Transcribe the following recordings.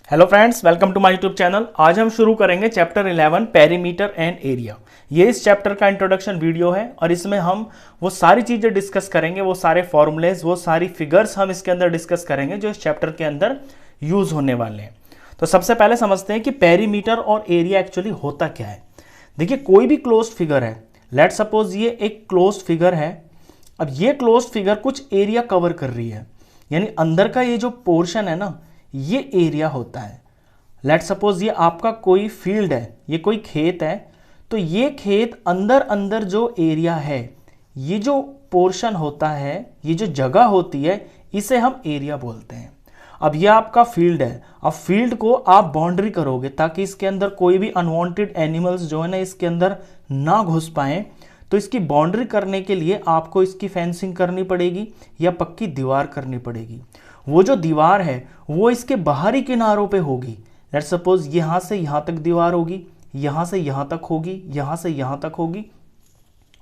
Hello friends, welcome to my YouTube channel. आज हम शुरू करेंगे चैप्टर 11 पेरीमीटर एंड एरिया। ये इस चैप्टर का इंट्रोडक्शन वीडियो है और इसमें हम वो सारी चीज़ें डिस्कस करेंगे, वो सारे फॉर्मूलेज, वो सारी फिगर्स हम इसके अंदर डिस्कस करेंगे जो इस चैप्टर के अंदर यूज होने वाले हैं। तो सबसे पहले समझते हैं कि पेरीमीटर और एरिया एक्चुअली होता क्या है। देखिए, कोई भी क्लोज्ड फिगर है, लेट सपोज ये एक क्लोज्ड फिगर है। अब ये क्लोज्ड फिगर कुछ एरिया कवर कर रही है, यानी अंदर का ये जो पोर्शन है ना, ये एरिया होता है। लेट सपोज ये आपका कोई फील्ड है, ये कोई खेत है, तो ये खेत अंदर अंदर जो एरिया है, ये जो पोर्शन होता है, ये जो जगह होती है, इसे हम एरिया बोलते हैं। अब ये आपका फील्ड है। अब फील्ड को आप बाउंड्री करोगे ताकि इसके अंदर कोई भी अनवांटेड एनिमल्स जो है ना इसके अंदर ना घुस पाए। तो इसकी बाउंड्री करने के लिए आपको इसकी फेंसिंग करनी पड़ेगी या पक्की दीवार करनी पड़ेगी। वो जो दीवार है वो इसके बाहरी किनारों पे होगी। लेट्स सपोज यहां से यहां तक दीवार होगी, यहां से यहां तक होगी, यहां से यहां तक होगी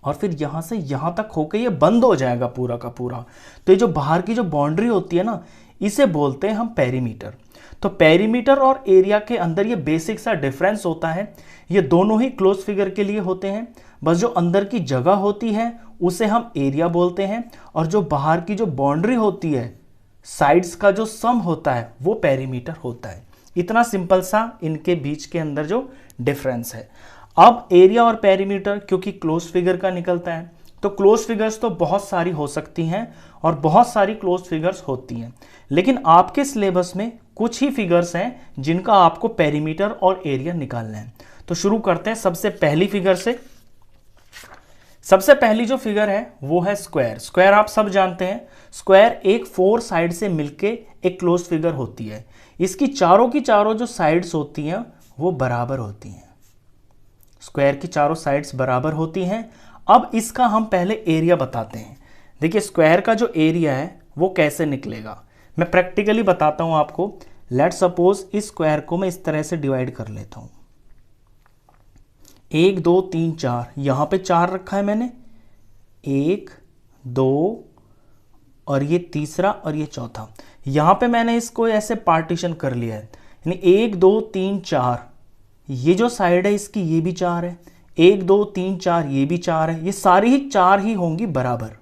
और फिर यहां से यहां तक होकर ये बंद हो जाएगा पूरा का पूरा। तो ये जो बाहर की जो बाउंड्री होती है ना, इसे बोलते हैं हम पेरीमीटर। तो पेरीमीटर और एरिया के अंदर ये बेसिक सा डिफरेंस होता है। ये दोनों ही क्लोज फिगर के लिए होते हैं, बस जो अंदर की जगह होती है उसे हम एरिया बोलते हैं और जो बाहर की जो बाउंड्री होती है, साइड्स का जो सम होता है, वो पेरीमीटर होता है। इतना सिंपल सा इनके बीच के अंदर जो डिफरेंस है। अब एरिया और पेरीमीटर क्योंकि क्लोज फिगर का निकलता है, तो क्लोज फिगर्स तो बहुत सारी हो सकती हैं और बहुत सारी क्लोज फिगर्स होती हैं, लेकिन आपके सिलेबस में कुछ ही फिगर्स हैं जिनका आपको पेरीमीटर और एरिया निकालना है। तो शुरू करते हैं सबसे पहली फिगर से। सबसे पहली जो फिगर है वो है स्क्वायर। स्क्वायर आप सब जानते हैं, स्क्वायर एक 4 साइड से मिलके एक क्लोज फिगर होती है। इसकी चारों की चारों जो साइड्स होती हैं वो बराबर होती हैं। स्क्वायर की चारों साइड्स बराबर होती हैं। अब इसका हम पहले एरिया बताते हैं। देखिए, स्क्वायर का जो एरिया है वो कैसे निकलेगा, मैं प्रैक्टिकली बताता हूं आपको। लेट सपोज इस स्क्वायर को मैं इस तरह से डिवाइड कर लेता हूं। 1 2 3 4, यहां पे 4 रखा है मैंने, 1 2 और ये तीसरा और ये चौथा। यहां पे मैंने इसको ऐसे पार्टीशन कर लिया है, यानी 1 2 3 4, ये जो साइड है इसकी ये भी 4 है, 1 2 3 4 ये भी 4 है, ये सारी ही 4 ही होंगी बराबर।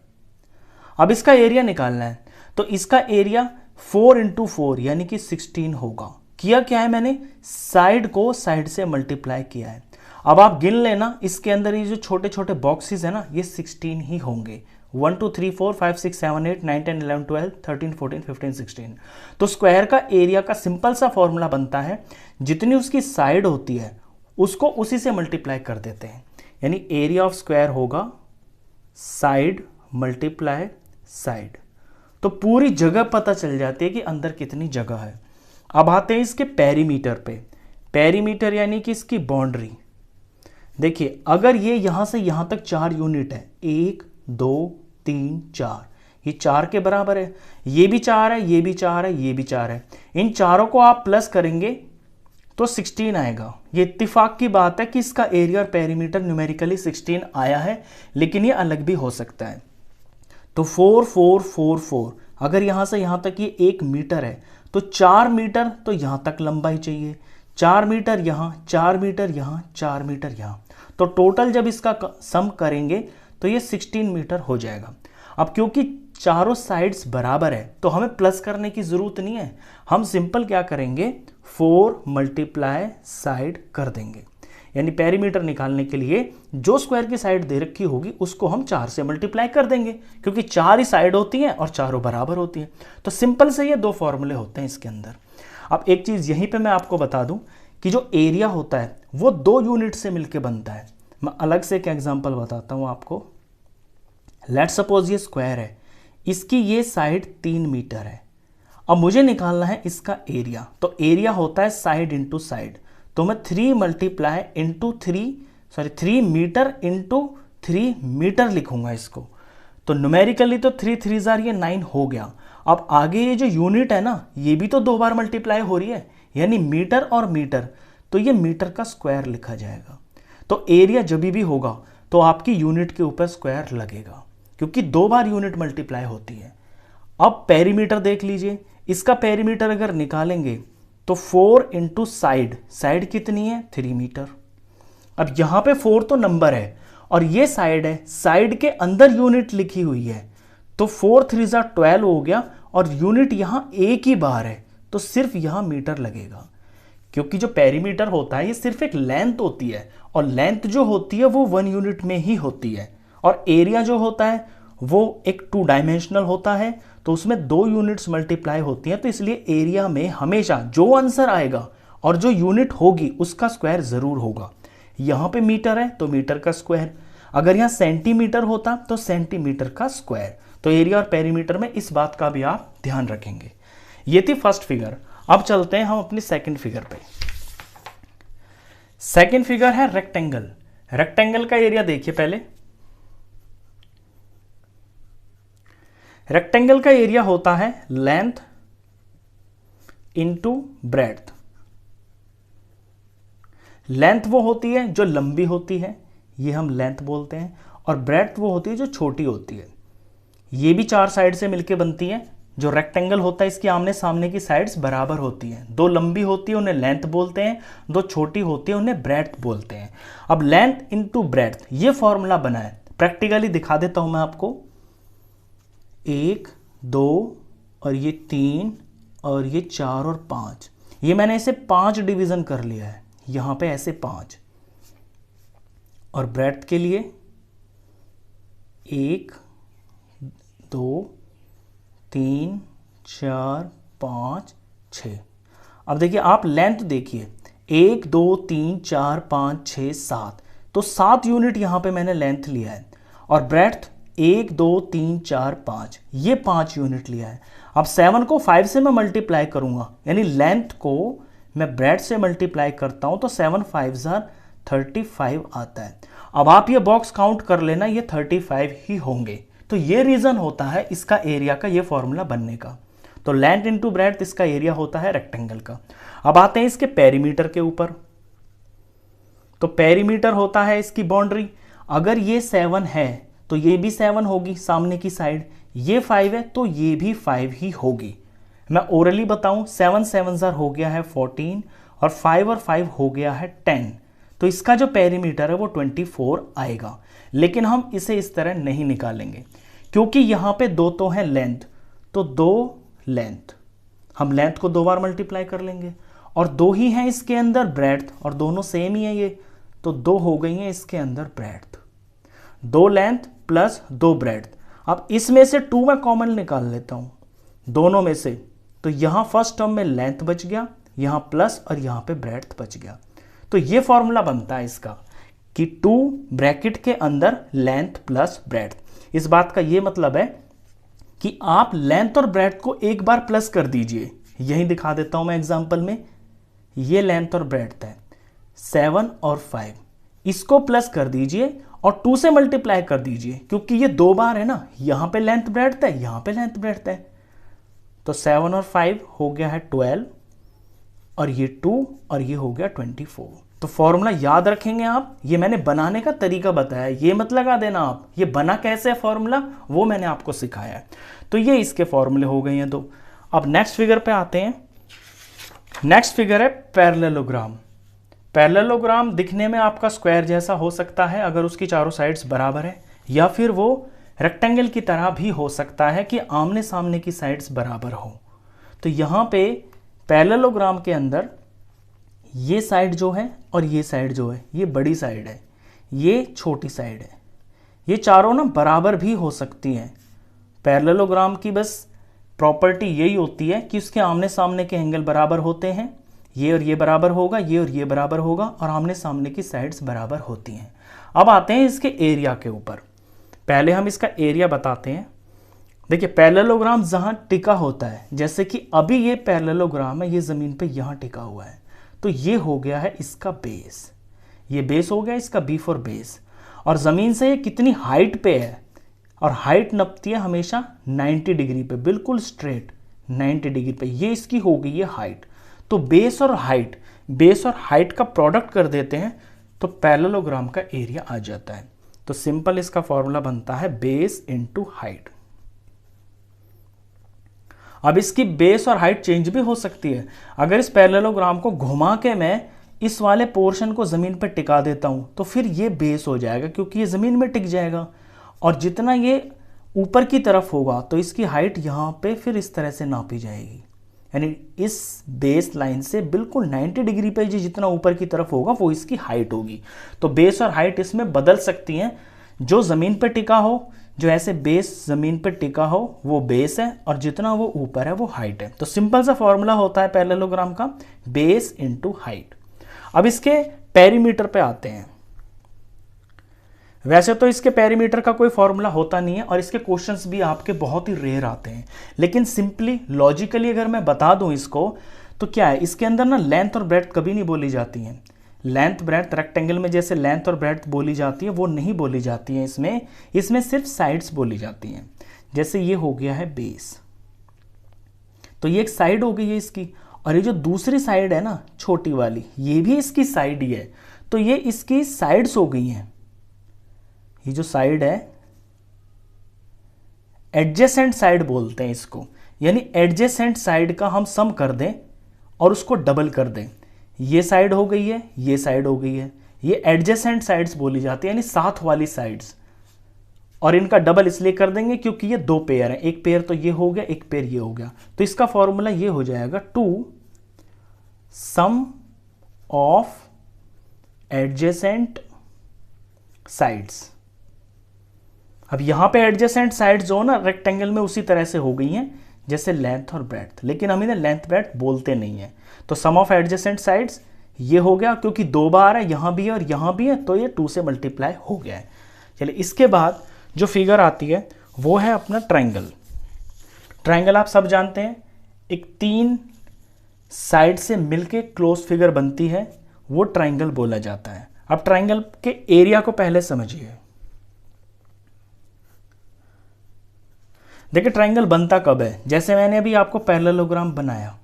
अब इसका एरिया निकालना है, तो इसका एरिया 4 × 4 यानी कि 16 होगा। किया क्या है मैंने, साइड को साइड से मल्टीप्लाई किया है। अब आप गिन लेना, इसके अंदर ये जो छोटे छोटे बॉक्सेस है ना, ये 16 ही होंगे। 1 2 3 4 5 6 7 8 9 10 11 12 13 14 15 16। तो स्क्वायर का एरिया का सिंपल सा फॉर्मूला बनता है, जितनी उसकी साइड होती है उसको उसी से मल्टीप्लाई कर देते हैं। यानी एरिया ऑफ स्क्वायर होगा साइड मल्टीप्लाई साइड। तो पूरी जगह पता चल जाती है कि अंदर कितनी जगह है। अब आते हैं इसके पेरीमीटर पे। पेरीमीटर यानी कि इसकी बाउंड्री। देखिए, अगर ये यहां से यहां तक 4 यूनिट है, 1 2 3 4, ये 4 के बराबर है, ये भी 4 है, ये भी 4 है, ये भी 4 है। इन चारों को आप प्लस करेंगे तो 16 आएगा। ये इत्तेफाक की बात है कि इसका एरिया और पेरीमीटर न्यूमेरिकली 16 आया है, लेकिन ये अलग भी हो सकता है। तो 4 4 4 4, अगर यहां से यहां तक ये 1 मीटर है, तो 4 मीटर तो यहां तक लंबाई चाहिए, 4 मीटर यहां, 4 मीटर यहां, 4 मीटर यहां। तो टोटल जब इसका सम करेंगे तो ये 16 मीटर हो जाएगा। अब क्योंकि चारों साइड्स बराबर है तो हमें प्लस करने की जरूरत नहीं है। हम सिंपल क्या करेंगे, 4 मल्टीप्लाई साइड कर देंगे। यानी पेरीमीटर निकालने के लिए जो स्क्वायर की साइड दे रखी होगी उसको हम 4 से मल्टीप्लाई कर देंगे, क्योंकि 4 ही साइड होती हैं और चारों बराबर होती हैं। तो सिंपल से ये 2 फॉर्मूले होते हैं इसके अंदर। अब एक चीज यहीं पे मैं आपको बता दूं कि जो एरिया होता है वो 2 यूनिट से मिलकर बनता है। मैं अलग से एक एग्जांपल बताता हूं आपको। लेट सपोज ये स्क्वायर है, इसकी ये साइड 3 मीटर है। अब मुझे निकालना है इसका एरिया। तो एरिया होता है साइड इंटू साइड। तो मैं 3 multiply into 3 metre into 3 metre लिखूंगा इसको। तो न्यूमेरिकली तो 3 3 ये 9 हो गया। अब आगे ये जो यूनिट है ना, ये भी तो 2 बार मल्टीप्लाई हो रही है, यानी मीटर और मीटर, तो ये मीटर का स्क्वायर लिखा जाएगा। तो एरिया जब भी होगा तो आपकी यूनिट के ऊपर स्क्वायर लगेगा, क्योंकि 2 बार यूनिट मल्टीप्लाई होती है। अब पेरीमीटर देख लीजिए, इसका पेरीमीटर अगर निकालेंगे तो 4 इंटू साइड, साइड कितनी है 3 मीटर। अब यहां पे 4 तो नंबर है और ये साइड है, साइड के अंदर यूनिट लिखी हुई है, तो 4 3 जा 12 हो गया और यूनिट यहां एक ही बार है तो सिर्फ यहां मीटर लगेगा, क्योंकि जो पेरीमीटर होता है ये सिर्फ एक लेंथ होती है और लेंथ जो होती है वो 1 यूनिट में ही होती है, और एरिया जो होता है वो एक 2 डायमेंशनल होता है, तो उसमें 2 यूनिट्स मल्टीप्लाई होती हैं, तो इसलिए एरिया में हमेशा जो आंसर आएगा और जो यूनिट होगी उसका स्क्वायर जरूर होगा। यहां पे मीटर है तो मीटर का स्क्वायर, अगर यहां सेंटीमीटर होता तो सेंटीमीटर का स्क्वायर। तो एरिया और पेरीमीटर में इस बात का भी आप ध्यान रखेंगे। ये थी फर्स्ट फिगर। अब चलते हैं हम अपनी सेकंड फिगर पे। सेकंड फिगर है रेक्टेंगल। रेक्टेंगल का एरिया देखिए पहले। रेक्टेंगल का एरिया होता है लेंथ इंटू ब्रेड्थ। लेंथ वो होती है जो लंबी होती है, ये हम लेंथ बोलते हैं, और ब्रेड्थ वो होती है जो छोटी होती है। ये भी 4 साइड से मिलके बनती है। जो रेक्टेंगल होता है इसकी आमने सामने की साइड्स बराबर होती हैं, 2 लंबी होती है उन्हें लेंथ बोलते हैं, 2 छोटी होती है उन्हें ब्रेड्थ बोलते हैं। अब लेंथ इंटू ब्रेड्थ ये फॉर्मूला बना है, प्रैक्टिकली दिखा देता हूं मैं आपको। 1 2 और ये 3 और ये 4 और 5, ये मैंने इसे 5 डिवीजन कर लिया है, यहां पे ऐसे 5। और ब्रेड्थ के लिए 1 2 3 4 5 6। अब देखिए आप लेंथ देखिए 1 2 3 4 5 6 7, तो 7 यूनिट यहां पे मैंने लेंथ लिया है। और ब्रेड्थ 1 2 3 4 5, ये 5 यूनिट लिया है। अब 7 को 5 से मैं मल्टीप्लाई करूंगा, यानी लेंथ को मैं ब्रेड्थ से मल्टीप्लाई करता हूं तो 7 5 जार 35 आता है। अब आप ये बॉक्स काउंट कर लेना, ये 35 ही होंगे। तो ये रीजन होता है इसका एरिया का, ये फॉर्मूला बनने का। तो लेंथ इंटू ब्रेड्थ इसका एरिया होता है रेक्टेंगल का। अब आते हैं इसके पेरीमीटर के ऊपर। तो पेरीमीटर होता है इसकी बाउंड्री। अगर ये 7 है तो ये भी 7 होगी सामने की साइड, ये 5 है तो ये भी 5 ही होगी। मैं ओरली बताऊं, 7 7 जार हो गया है 14 और 5 और 5 हो गया है 10, तो इसका जो पेरीमीटर है वो 24 आएगा। लेकिन हम इसे इस तरह नहीं निकालेंगे क्योंकि यहां पे 2 तो है लेंथ, तो 2 लेंथ, हम लेंथ को 2 बार मल्टीप्लाई कर लेंगे, और 2 ही है इसके अंदर ब्रेड्थ, और दोनों सेम ही है ये, तो 2 हो गई है इसके अंदर ब्रेड्थ। 2 length plus 2 breadth. अब इसमें से 2 मैं कॉमन निकाल लेता हूं दोनों में से, तो यहां फर्स्ट टर्म में लेंथ बच गया, यहां प्लस और यहां पे ब्रेड्थ बच गया। तो ये फॉर्मूला बनता है इसका कि 2 ब्रैकेट के अंदर लेंथ प्लस ब्रेड्थ। इस बात का ये मतलब है कि आप लेंथ और ब्रेड्थ को एक बार प्लस कर दीजिए। यही दिखा देता हूं मैं एग्जांपल में। ये लेंथ और ब्रेड्थ है 7 और 5, इसको प्लस कर दीजिए और 2 से मल्टीप्लाई कर दीजिए, क्योंकि ये 2 बार है ना, यहां पे लेंथ ब्रेड्थ है, यहां पे लेंथ ब्रेड्थ है। तो 7 और 5 हो गया है 12 और ये 2 और ये हो गया 24। तो फॉर्मूला याद रखेंगे आप, ये मैंने बनाने का तरीका बताया, ये मत लगा देना आप ये बना कैसे है फॉर्मूला, वो मैंने आपको सिखाया है। तो ये इसके फॉर्मूले हो गए हैं 2। अब नेक्स्ट फिगर पे आते हैं। नेक्स्ट फिगर है पैरेललोग्राम। पैरेललोग्राम दिखने में आपका स्क्वायर जैसा हो सकता है अगर उसकी चारों साइड्स बराबर है, या फिर वो रेक्टेंगल की तरह भी हो सकता है कि आमने सामने की साइड्स बराबर हो। तो यहाँ पे पैरेललोग्राम के अंदर ये साइड जो है और ये साइड जो है, ये बड़ी साइड है, ये छोटी साइड है, ये चारों ना बराबर भी हो सकती हैं। पैरेललोग्राम की बस प्रॉपर्टी यही होती है कि उसके आमने सामने के एंगल बराबर होते हैं, ये और ये बराबर होगा, ये और ये बराबर होगा, और आमने सामने की साइड्स बराबर होती हैं। अब आते हैं इसके एरिया के ऊपर। पहले हम इसका एरिया बताते हैं। देखिए पैरेललोग्राम जहां टिका होता है, जैसे कि अभी ये पैरेललोग्राम है, ये जमीन पे यहां टिका हुआ है, तो ये हो गया है इसका बेस, ये बेस हो गया इसका बी फॉर बेस। और जमीन से ये कितनी हाइट पे है, और हाइट नपती है हमेशा 90 डिग्री पे, बिल्कुल स्ट्रेट 90 डिग्री पे, ये इसकी हो गई है हाइट। तो बेस और हाइट का प्रोडक्ट कर देते हैं तो पैरेललोग्राम का एरिया आ जाता है। तो सिंपल इसका फॉर्मूला बनता है बेस इंटू हाइट। अब इसकी बेस और हाइट चेंज भी हो सकती है। अगर इस पैरेललोग्राम को घुमा के मैं इस वाले पोर्शन को ज़मीन पर टिका देता हूँ तो फिर ये बेस हो जाएगा, क्योंकि ये ज़मीन में टिक जाएगा। और जितना ये ऊपर की तरफ होगा तो इसकी हाइट यहाँ पे फिर इस तरह से नापी जाएगी, यानी इस बेस लाइन से बिल्कुल 90 डिग्री पे जी जितना ऊपर की तरफ होगा वो इसकी हाइट होगी। तो बेस और हाइट इसमें बदल सकती हैं। जो ज़मीन पे टिका हो, जो ऐसे बेस ज़मीन पे टिका हो वो बेस है, और जितना वो ऊपर है वो हाइट है। तो सिंपल सा फॉर्मूला होता है पैरेललोग्राम का, बेस इंटू हाइट। अब इसके पेरीमीटर पे आते हैं। वैसे तो इसके पेरीमीटर का कोई फॉर्मूला होता नहीं है और इसके क्वेश्चंस भी आपके बहुत ही रेयर आते हैं, लेकिन सिंपली लॉजिकली अगर मैं बता दूं इसको तो क्या है, इसके अंदर ना लेंथ और ब्रेड्थ कभी नहीं बोली जाती हैं। लेंथ ब्रेड्थ रेक्टेंगल में जैसे लेंथ और ब्रेड्थ बोली जाती है वो नहीं बोली जाती है इसमें सिर्फ साइड्स बोली जाती हैं। जैसे ये हो गया है बेस, तो ये एक साइड हो गई है इसकी, और ये जो दूसरी साइड है ना छोटी वाली, ये भी इसकी साइड ही है, तो ये इसकी साइड्स हो गई हैं। ये जो साइड है एडजेसेंट साइड बोलते हैं इसको, यानी एडजेसेंट साइड का हम सम कर दें और उसको डबल कर दें। ये साइड हो गई है, ये साइड हो गई है, ये एडजेसेंट साइड्स बोली जाती है, यानी साथ वाली साइड्स। और इनका डबल इसलिए कर देंगे क्योंकि ये दो पेयर हैं, एक पेयर तो ये हो गया, एक पेयर ये हो गया। तो इसका फॉर्मूला ये हो जाएगा 2 सम ऑफ एडजेसेंट साइड्स। अब यहां पे एडजेसेंट साइड्स जो ना रेक्टेंगल में उसी तरह से हो गई हैं जैसे लेंथ और ब्रेड्थ, लेकिन हम इन्हें लेंथ ब्रेड्थ बोलते नहीं है। तो सम ऑफ एडजेसेंट साइड्स ये हो गया, क्योंकि दो बार है, यहां भी है और यहां भी है, तो ये 2 से मल्टीप्लाई हो गया है। चलिए इसके बाद जो फिगर आती है वो है अपना ट्रायंगल। ट्रायंगल आप सब जानते हैं, एक 3 साइड से मिलके क्लोज फिगर बनती है, वो ट्रायंगल बोला जाता है। अब ट्रायंगल के एरिया को पहले समझिए। देखिए ट्रायंगल बनता कब है, जैसे मैंने अभी आपको पैरेललोग्राम बनाया,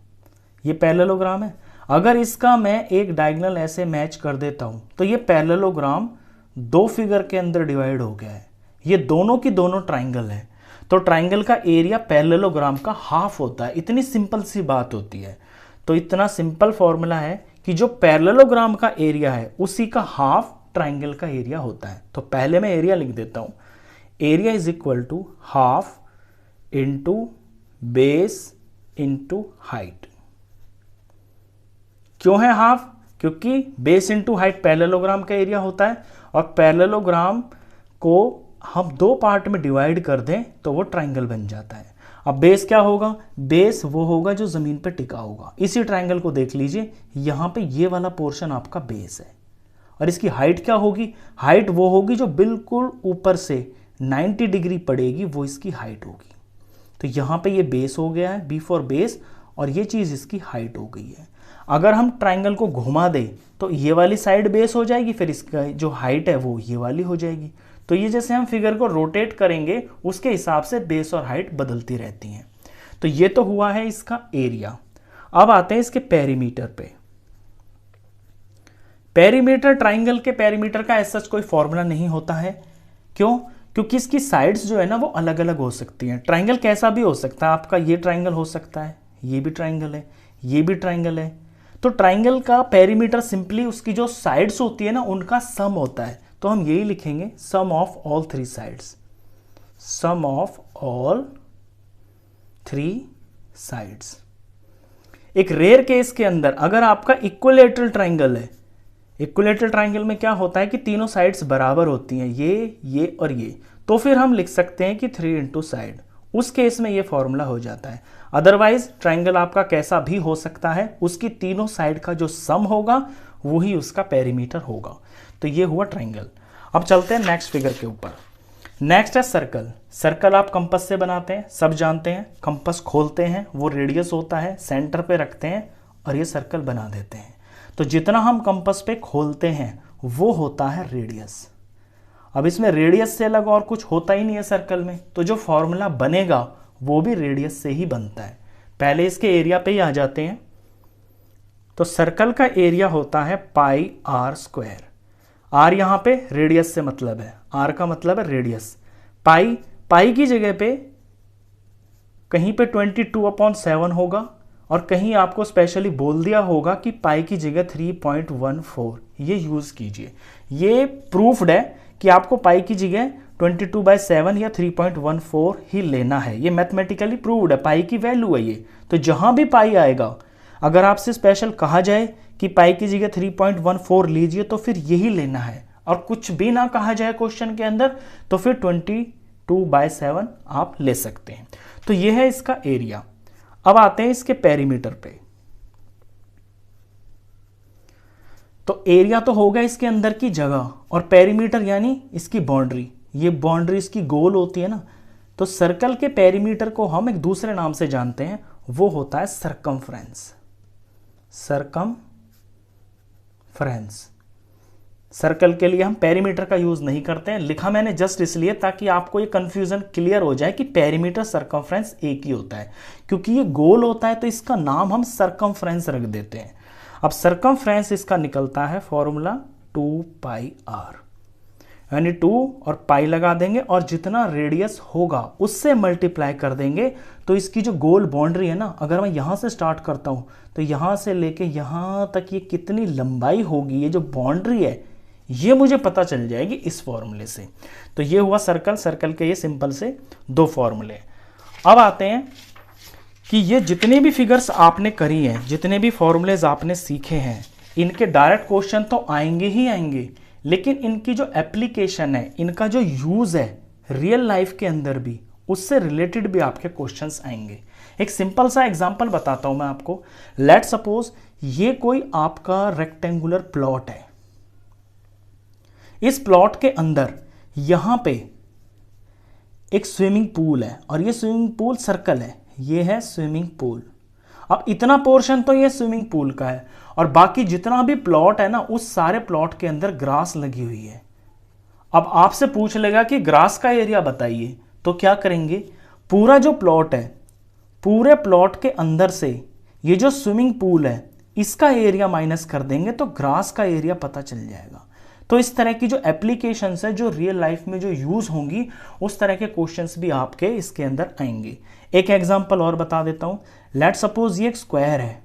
ये पैरेललोग्राम है। अगर इसका मैं एक डायगोनल ऐसे मैच कर देता हूं तो ये पैरेललोग्राम 2 फिगर के अंदर डिवाइड हो गया है। ये दोनों की दोनों ट्रायंगल है, तो ट्रायंगल का एरिया पैरेललोग्राम का हाफ होता है। इतनी सिंपल सी बात होती है। तो इतना सिंपल फॉर्मूला है कि जो पैरेललोग्राम का एरिया है उसी का हाफ ट्रायंगल का एरिया होता है। तो पहले मैं एरिया लिख देता हूं, area is equal to half into base into height. क्यों है हाफ? क्योंकि बेस इंटू हाइट पैरेललोग्राम का एरिया होता है, और पैरेललोग्राम को हम 2 पार्ट में डिवाइड कर दें तो वो ट्रायंगल बन जाता है। अब बेस क्या होगा? बेस वो होगा जो जमीन पे टिका होगा। इसी ट्रायंगल को देख लीजिए, यहां पे ये वाला पोर्शन आपका बेस है, और इसकी हाइट क्या होगी? हाइट वो होगी जो बिल्कुल ऊपर से 90 डिग्री पड़ेगी, वो इसकी हाइट होगी। तो यहां पे ये बेस हो गया है, बी फॉर बेस, और ये चीज इसकी हाइट हो गई है। अगर हम ट्रायंगल को घुमा दें तो ये वाली साइड बेस हो जाएगी, फिर इसका जो हाइट है वो ये वाली हो जाएगी। तो ये जैसे हम फिगर को रोटेट करेंगे उसके हिसाब से बेस और हाइट बदलती रहती हैं। तो ये तो हुआ है इसका एरिया। अब आते हैं इसके पेरीमीटर पे। पेरीमीटर, ट्रायंगल के पेरीमीटर का ऐसा कोई फॉर्मूला नहीं होता है। क्यों? क्योंकि इसकी साइड्स जो है ना वो अलग अलग हो सकती हैं। ट्रायंगल कैसा भी हो सकता है, आपका ये ट्रायंगल हो सकता है, ये भी ट्रायंगल है, ये भी ट्रायंगल है। तो ट्रायंगल का पेरीमीटर सिंपली उसकी जो साइड्स होती है ना उनका सम होता है। तो हम यही लिखेंगे, sum of all 3 sides, sum of all 3 sides. एक रेयर केस के अंदर अगर आपका इक्विलैटरल ट्रायंगल है, इक्विलैटरल ट्रायंगल में क्या होता है कि तीनों साइड्स बराबर होती हैं, ये और ये, तो फिर हम लिख सकते हैं कि 3 इंटू साइड। उस केस में ये फॉर्मूला हो जाता है। अदरवाइज ट्रायंगल आपका कैसा भी हो सकता है, उसकी तीनों साइड का जो सम होगा वही उसका पेरीमीटर होगा। तो ये हुआ ट्रायंगल। अब चलते हैं नेक्स्ट फिगर के ऊपर। नेक्स्ट है सर्कल। सर्कल आप कंपास से बनाते हैं, सब जानते हैं। कंपास खोलते हैं, वो रेडियस होता है, सेंटर पे रखते हैं और ये सर्कल बना देते हैं। तो जितना हम कंपास पे खोलते हैं वो होता है रेडियस। अब इसमें रेडियस से अलग और कुछ होता ही नहीं है सर्कल में, तो जो फॉर्मूला बनेगा वो भी रेडियस से ही बनता है। पहले इसके एरिया पे ही आ जाते हैं। तो सर्कल का एरिया होता है पाई आर स्क्वायर। आर यहां पे रेडियस से मतलब है, आर का मतलब है रेडियस। पाई की जगह पे कहीं पे 22/7 होगा और कहीं आपको स्पेशली बोल दिया होगा कि पाई की जगह 3.14, ये यूज़ कीजिए। ये प्रूफ्ड है कि आपको पाई की जगह 22/7 या 3.14 ही लेना है। ये मैथमेटिकली प्रूव्ड है, पाई की वैल्यू है ये। तो जहां भी पाई आएगा, अगर आपसे स्पेशल कहा जाए कि पाई की जगह 3.14 लीजिए तो फिर यही लेना है, और कुछ भी ना कहा जाए क्वेश्चन के अंदर तो फिर 22/7 आप ले सकते हैं। तो यह है इसका एरिया। अब आते हैं इसके पेरीमीटर पे। तो एरिया तो होगा इसके अंदर की जगह, और पेरीमीटर यानी इसकी बाउंड्री। ये बाउंड्री इसकी गोल होती है ना, तो सर्कल के पेरीमीटर को हम एक दूसरे नाम से जानते हैं, वो होता है सरकमफ्रेंस। सरकमफ्रेंस। सर्कल के लिए हम पेरीमीटर का यूज नहीं करते हैं, लिखा मैंने जस्ट इसलिए ताकि आपको ये कंफ्यूजन क्लियर हो जाए कि पेरीमीटर सरकमफ्रेंस एक ही होता है। क्योंकि ये गोल होता है तो इसका नाम हम सरकमफ्रेंस रख देते हैं। अब सरकमफ्रेंस इसका निकलता है फॉर्मूला 2πr, यानी 2 और पाई लगा देंगे और जितना रेडियस होगा उससे मल्टीप्लाई कर देंगे। तो इसकी जो गोल बाउंड्री है ना, अगर मैं यहां से स्टार्ट करता हूं तो यहां से लेके यहां तक ये कितनी लंबाई होगी, ये जो बाउंड्री है ये मुझे पता चल जाएगी इस फॉर्मूले से। तो ये हुआ सर्कल। सर्कल के ये सिंपल से 2 फॉर्मूले। अब आते हैं कि ये जितनी भी फिगर्स आपने करी हैं, जितने भी फॉर्मूलेज आपने सीखे हैं, इनके डायरेक्ट क्वेश्चन तो आएंगे ही आएंगे, लेकिन इनकी जो एप्लीकेशन है, इनका जो यूज है रियल लाइफ के अंदर भी, उससे रिलेटेड भी आपके क्वेश्चंस आएंगे। एक सिंपल सा एग्जांपल बताता हूं मैं आपको। लेट सपोज ये कोई आपका रेक्टेंगुलर प्लॉट है। इस प्लॉट के अंदर यहां पे एक स्विमिंग पूल है और ये स्विमिंग पूल सर्कल है, ये है स्विमिंग पूल। अब इतना पोर्शन तो ये स्विमिंग पूल का है, और बाकी जितना भी प्लॉट है ना, उस सारे प्लॉट के अंदर ग्रास लगी हुई है। अब आपसे पूछ लेगा कि ग्रास का एरिया बताइए, तो क्या करेंगे, पूरा जो प्लॉट है, पूरे प्लॉट के अंदर से ये जो स्विमिंग पूल है इसका एरिया माइनस कर देंगे तो ग्रास का एरिया पता चल जाएगा। तो इस तरह की जो एप्लीकेशंस है, जो रियल लाइफ में जो यूज होंगी, उस तरह के क्वेश्चंस भी आपके इसके अंदर आएंगे। एक एग्जांपल और बता देता हूं। लेट सपोज ये एक स्क्वायर है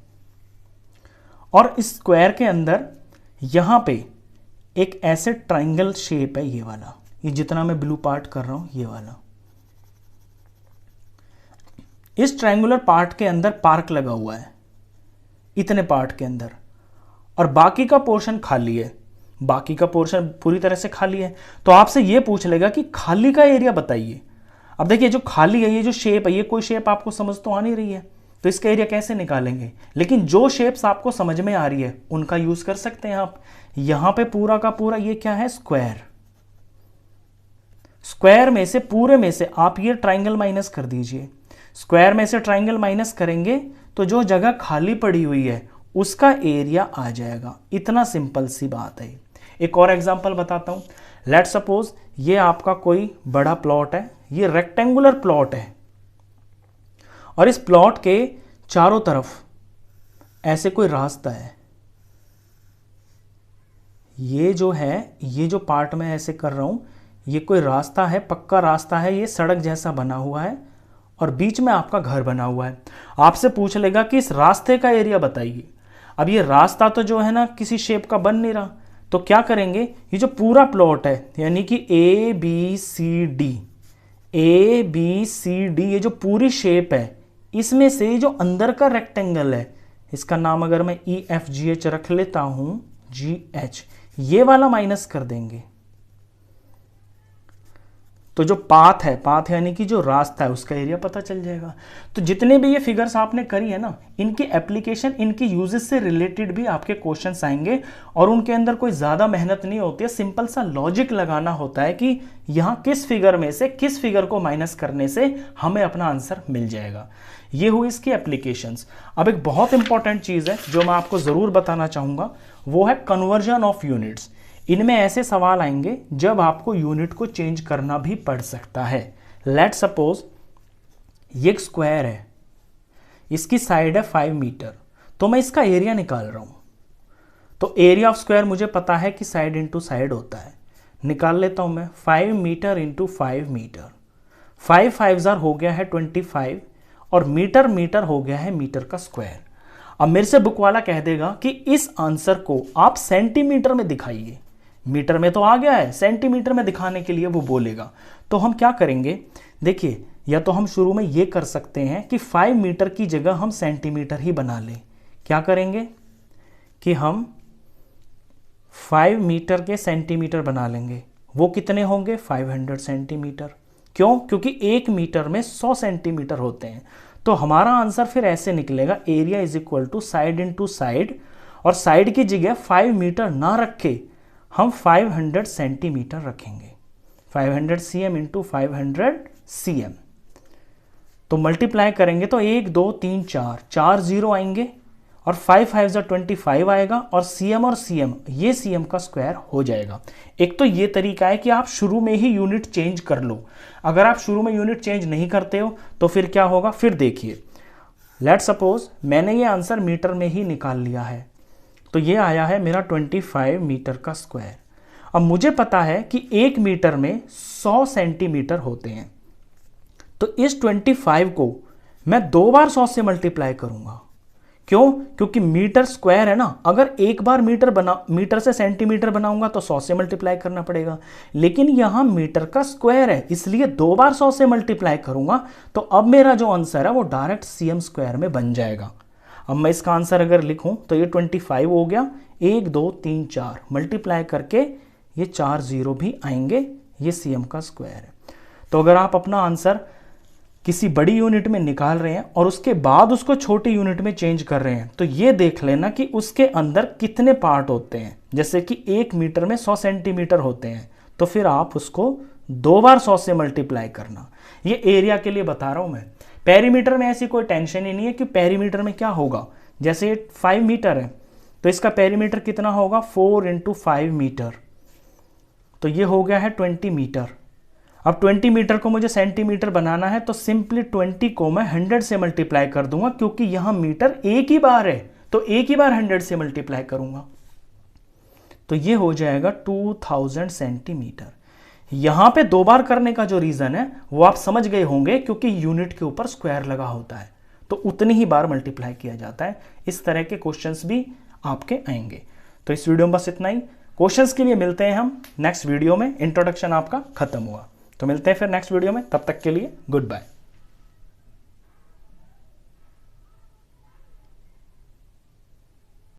और इस स्क्वायर के अंदर यहां पे एक ऐसे ट्राइंगल शेप है, ये वाला, ये जितना मैं ब्लू पार्ट कर रहा हूं, ये वाला। इस ट्रायंगुलर पार्ट के अंदर पार्क लगा हुआ है, इतने पार्ट के अंदर, और बाकी का पोर्शन खाली है। बाकी का पोर्शन पूरी तरह से खाली है। तो आपसे ये पूछ लेगा कि खाली का एरिया बताइए। अब देखिए जो खाली है, ये जो शेप है, ये कोई शेप आपको समझ तो आ नहीं रही है, तो इसका एरिया कैसे निकालेंगे। लेकिन जो शेप्स आपको समझ में आ रही है उनका यूज कर सकते हैं आप। यहां पे पूरा का पूरा ये क्या है, स्क्वायर। स्क्वायर में से, पूरे में से आप ये ट्राइंगल माइनस कर दीजिए। स्क्वायर में से ट्राइंगल माइनस करेंगे तो जो जगह खाली पड़ी हुई है उसका एरिया आ जाएगा। इतना सिंपल सी बात है। एक और एग्जांपल बताता हूं। लेट सपोज ये आपका कोई बड़ा प्लॉट है, ये रेक्टेंगुलर प्लॉट है, और इस प्लॉट के चारों तरफ ऐसे कोई रास्ता है। ये जो है, ये जो पार्ट में ऐसे कर रहा हूं, ये कोई रास्ता है, पक्का रास्ता है, ये सड़क जैसा बना हुआ है, और बीच में आपका घर बना हुआ है। आपसे पूछ लेगा कि इस रास्ते का एरिया बताइए। अब ये रास्ता तो जो है ना किसी शेप का बन नहीं रहा, तो क्या करेंगे, ये जो पूरा प्लॉट है यानी कि ए बी सी डी, ये जो पूरी शेप है, इसमें से जो अंदर का रेक्टेंगल है, इसका नाम अगर मैं EFGH रख लेता हूं, GH, ये वाला माइनस कर देंगे। तो जो पाथ है, पाथ यानी कि जो रास्ता है, उसका एरिया पता चल जाएगा। तो जितने भी ये फिगर्स आपने करी है ना, इनकी एप्लीकेशन, इनकी यूजेस से रिलेटेड भी आपके क्वेश्चंस आएंगे, और उनके अंदर कोई ज़्यादा मेहनत नहीं होती है। सिंपल सा लॉजिक लगाना होता है कि यहाँ किस फिगर में से किस फिगर को माइनस करने से हमें अपना आंसर मिल जाएगा। ये हुई इसकी एप्लीकेशंस। अब एक बहुत इंपॉर्टेंट चीज़ है जो मैं आपको ज़रूर बताना चाहूँगा, वो है कन्वर्जन ऑफ यूनिट्स। इनमें ऐसे सवाल आएंगे जब आपको यूनिट को चेंज करना भी पड़ सकता है। लेट सपोज ये एक स्क्वायर है, इसकी साइड है 5 मीटर, तो मैं इसका एरिया निकाल रहा हूं। तो एरिया ऑफ स्क्वायर मुझे पता है कि साइड इंटू साइड होता है, निकाल लेता हूं मैं। 5 मीटर इंटू 5 मीटर, 5 5 हो गया है 25, और मीटर मीटर हो गया है मीटर का स्क्वायर। अब मेरे से बुक वाला कह देगा कि इस आंसर को आप सेंटीमीटर में दिखाइए। मीटर में तो आ गया है, सेंटीमीटर में दिखाने के लिए वो बोलेगा। तो हम क्या करेंगे, देखिए, या तो हम शुरू में ये कर सकते हैं कि 5 मीटर की जगह हम सेंटीमीटर ही बना लें। क्या करेंगे कि हम 5 मीटर के सेंटीमीटर बना लेंगे। वो कितने होंगे, 500 सेंटीमीटर। क्यों, क्योंकि 1 मीटर में 100 सेंटीमीटर होते हैं। तो हमारा आंसर फिर ऐसे निकलेगा, area is equal to side into side, और साइड की जगह 5 मीटर ना रखे हम 500 सेंटीमीटर रखेंगे। 500 cm इंटू 500 cm। तो मल्टीप्लाई करेंगे तो 1 2 3 4 0 आएंगे, और 5 5 जा 25 आएगा, और cm और cm ये cm का स्क्वायर हो जाएगा। एक तो ये तरीका है कि आप शुरू में ही यूनिट चेंज कर लो। अगर आप शुरू में यूनिट चेंज नहीं करते हो तो फिर क्या होगा, फिर देखिए, लेट सपोज मैंने ये आंसर मीटर में ही निकाल लिया है, तो ये आया है मेरा 25 मीटर का स्क्वायर। अब मुझे पता है कि 1 मीटर में 100 सेंटीमीटर होते हैं, तो इस 25 को मैं 2 बार 100 से मल्टीप्लाई करूंगा। क्यों, क्योंकि मीटर स्क्वायर है ना, अगर एक बार मीटर से सेंटीमीटर बनाऊंगा तो 100 से मल्टीप्लाई करना पड़ेगा, लेकिन यहां मीटर का स्क्वायर है इसलिए 2 बार 100 से मल्टीप्लाई करूंगा। तो अब मेरा जो आंसर है वो डायरेक्ट cm स्क्वायर में बन जाएगा। अब मैं इसका आंसर अगर लिखूं तो ये 25 हो गया, 1 2 3 4 मल्टीप्लाई करके ये 4 0 भी आएंगे, ये cm का स्क्वायर है। तो अगर आप अपना आंसर किसी बड़ी यूनिट में निकाल रहे हैं और उसके बाद उसको छोटी यूनिट में चेंज कर रहे हैं, तो ये देख लेना कि उसके अंदर कितने पार्ट होते हैं। जैसे कि 1 मीटर में 100 सेंटीमीटर होते हैं, तो फिर आप उसको 2 बार 100 से मल्टीप्लाई करना। ये एरिया के लिए बता रहा हूं मैं। पेरीमीटर में ऐसी कोई टेंशन ही नहीं है कि पेरीमीटर में क्या होगा। जैसे 5 मीटर है तो इसका पेरीमीटर कितना होगा, 4 इंटू 5 मीटर, तो ये हो गया है 20 मीटर। अब 20 मीटर को मुझे सेंटीमीटर बनाना है, तो सिंपली 20 को मैं 100 से मल्टीप्लाई कर दूंगा, क्योंकि यहां मीटर एक ही बार है तो एक ही बार 100 से मल्टीप्लाई करूंगा, तो ये हो जाएगा 2000 सेंटीमीटर। यहां पे 2 बार करने का जो रीजन है वो आप समझ गए होंगे, क्योंकि यूनिट के ऊपर स्क्वायर लगा होता है तो उतनी ही बार मल्टीप्लाई किया जाता है। इस तरह के क्वेश्चंस भी आपके आएंगे। तो इस वीडियो में बस इतना ही। क्वेश्चंस के लिए मिलते हैं हम नेक्स्ट वीडियो में। इंट्रोडक्शन आपका खत्म हुआ, तो मिलते हैं फिर नेक्स्ट वीडियो में। तब तक के लिए गुड बाय।